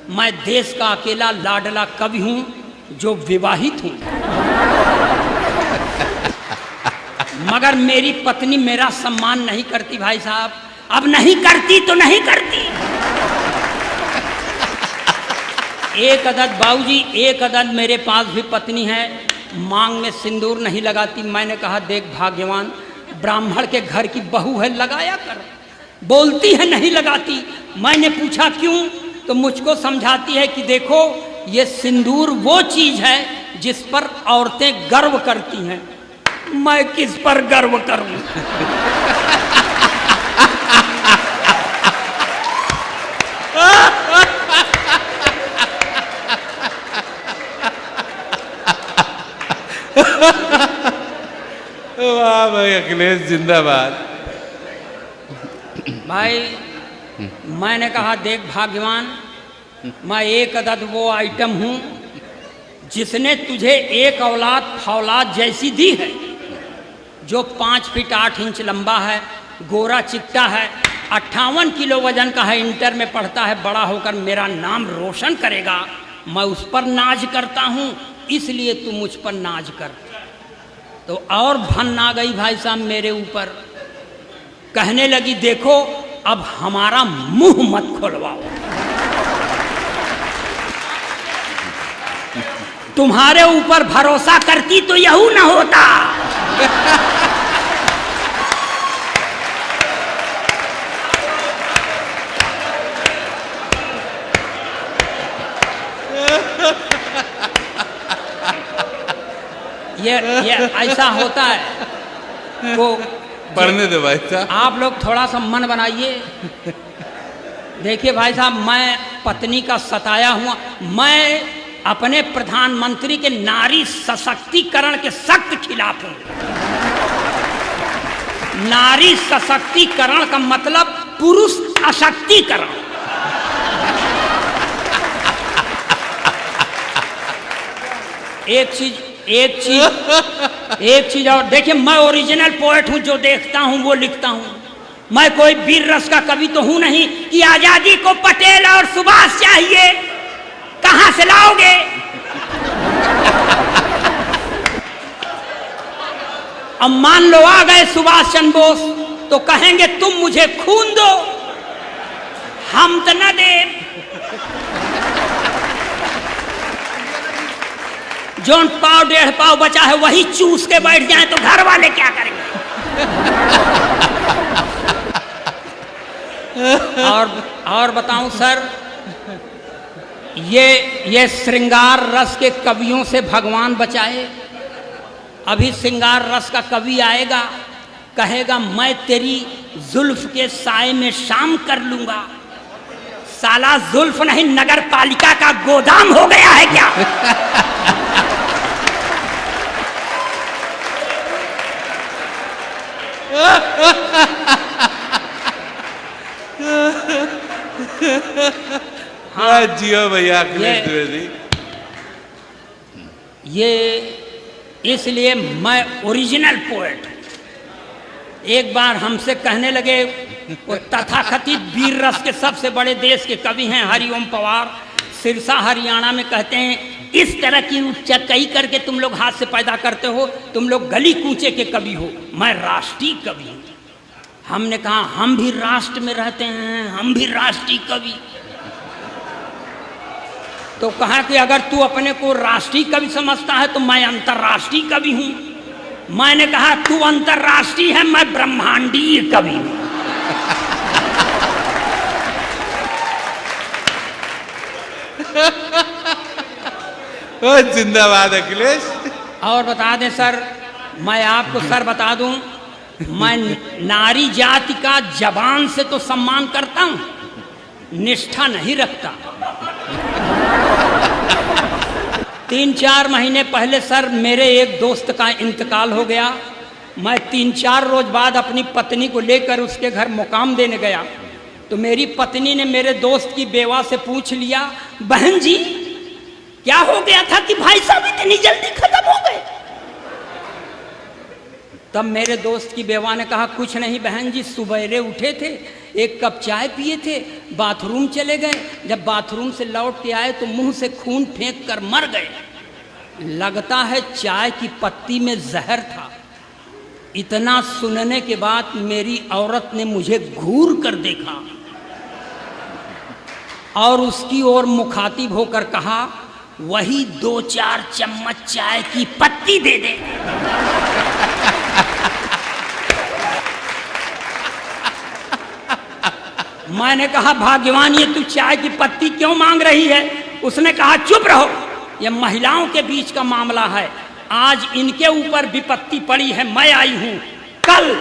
मैं देश का अकेला लाडला कवि हूं जो विवाहित हूं, मगर मेरी पत्नी मेरा सम्मान नहीं करती भाई साहब। अब नहीं करती तो नहीं करती। एक अदद बाबूजी, एक अदद मेरे पास भी पत्नी है, मांग में सिंदूर नहीं लगाती। मैंने कहा देख भाग्यवान, ब्राह्मण के घर की बहू है, लगाया कर। बोलती है नहीं लगाती। मैंने पूछा क्यों, तो मुझको समझाती है कि देखो ये सिंदूर वो चीज है जिस पर औरतें गर्व करती हैं। मैं किस पर गर्व करूं? वाह भाई, अखिलेश जिंदाबाद। भाई मैंने कहा देख भाग्यवान, मैं एक अदद वो आइटम हूं जिसने तुझे एक औलाद फौलाद जैसी दी है, जो 5 फीट 8 इंच लंबा है, गोरा चिट्टा है, 58 किलो वजन का है, इंटर में पढ़ता है, बड़ा होकर मेरा नाम रोशन करेगा। मैं उस पर नाज करता हूं, इसलिए तू मुझ पर नाज कर। तो और भन आ गई भाई साहब मेरे ऊपर, कहने लगी देखो अब हमारा मुंह मत खोलवाओ, तुम्हारे ऊपर भरोसा करती तो यहू न होता। ये ऐसा होता है। तो पढ़ने दो भाई साहब, आप लोग थोड़ा सा मन बनाइए। देखिए भाई साहब, मैं पत्नी का सताया हुआ, मैं अपने प्रधानमंत्री के नारी सशक्तिकरण के सख्त खिलाफ हूं। नारी सशक्तिकरण का मतलब पुरुष अशक्तिकरण। एक चीज और देखिए, मैं ओरिजिनल पोएट हूं, जो देखता हूं वो लिखता हूं। मैं कोई वीर रस का कवि तो हूं नहीं कि आजादी को पटेल और सुभाष चाहिए, कहां से लाओगे? अब मान लो आ गए सुभाष चंद्र बोस, तो कहेंगे तुम मुझे खून दो, हम तो न दे। जोन पाव 1.5 पाव बचा है वही चूस के बैठ जाए तो घर वाले क्या करेंगे? और बताऊं सर, ये श्रृंगार रस के कवियों से भगवान बचाए। अभी श्रृंगार रस का कवि आएगा, कहेगा मैं तेरी जुल्फ के साए में शाम कर लूंगा। साला जुल्फ नहीं, नगर पालिका का गोदाम हो गया है क्या? हाँ जियो भैया अखिलेश द्विवेदी। ये इसलिए मैं ओरिजिनल पोएट। एक बार हमसे कहने लगे, वो तथाकथित वीर रस के सबसे बड़े देश के कवि हैं हरिओम पवार, सिरसा हरियाणा में, कहते हैं इस तरह की उच्चकई करके तुम लोग हाथ से पैदा करते हो, तुम लोग गली कूचे के कवि हो, मैं राष्ट्रीय कवि हूं। हमने कहा हम भी राष्ट्र में रहते हैं, हम भी राष्ट्रीय कवि। तो कहा कि अगर तू अपने को राष्ट्रीय कवि समझता है तो मैं अंतर्राष्ट्रीय कवि हूं। मैंने कहा तू अंतर्राष्ट्रीय है, मैं ब्रह्मांडीय कवि हूं। जिंदाबाद अखिलेश। और बता दें सर, मैं आपको सर बता दूं, मैं नारी जाति का जबान से तो सम्मान करता हूं, निष्ठा नहीं रखता। 3-4 महीने पहले सर मेरे एक दोस्त का इंतकाल हो गया। मैं 3-4 रोज बाद अपनी पत्नी को लेकर उसके घर मुकाम देने गया, तो मेरी पत्नी ने मेरे दोस्त की बेवा से पूछ लिया, बहन जी क्या हो गया था कि भाई साहब इतनी जल्दी खत्म हो गए? तब मेरे दोस्त की बेवा ने कहा कुछ नहीं बहन जी, सुबेरे उठे थे, एक कप चाय पिए थे, बाथरूम चले गए, जब बाथरूम से लौट के आए तो मुंह से खून फेंक कर मर गए। लगता है चाय की पत्ती में जहर था। इतना सुनने के बाद मेरी औरत ने मुझे घूर कर देखा और उसकी ओर मुखातिब होकर कहा, वही 2-4 चम्मच चाय की पत्ती दे दे। मैंने कहा भाग्यवान, ये तू चाय की पत्ती क्यों मांग रही है? उसने कहा चुप रहो, ये महिलाओं के बीच का मामला है, आज इनके ऊपर विपत्ति पड़ी है, मैं आई हूं कल।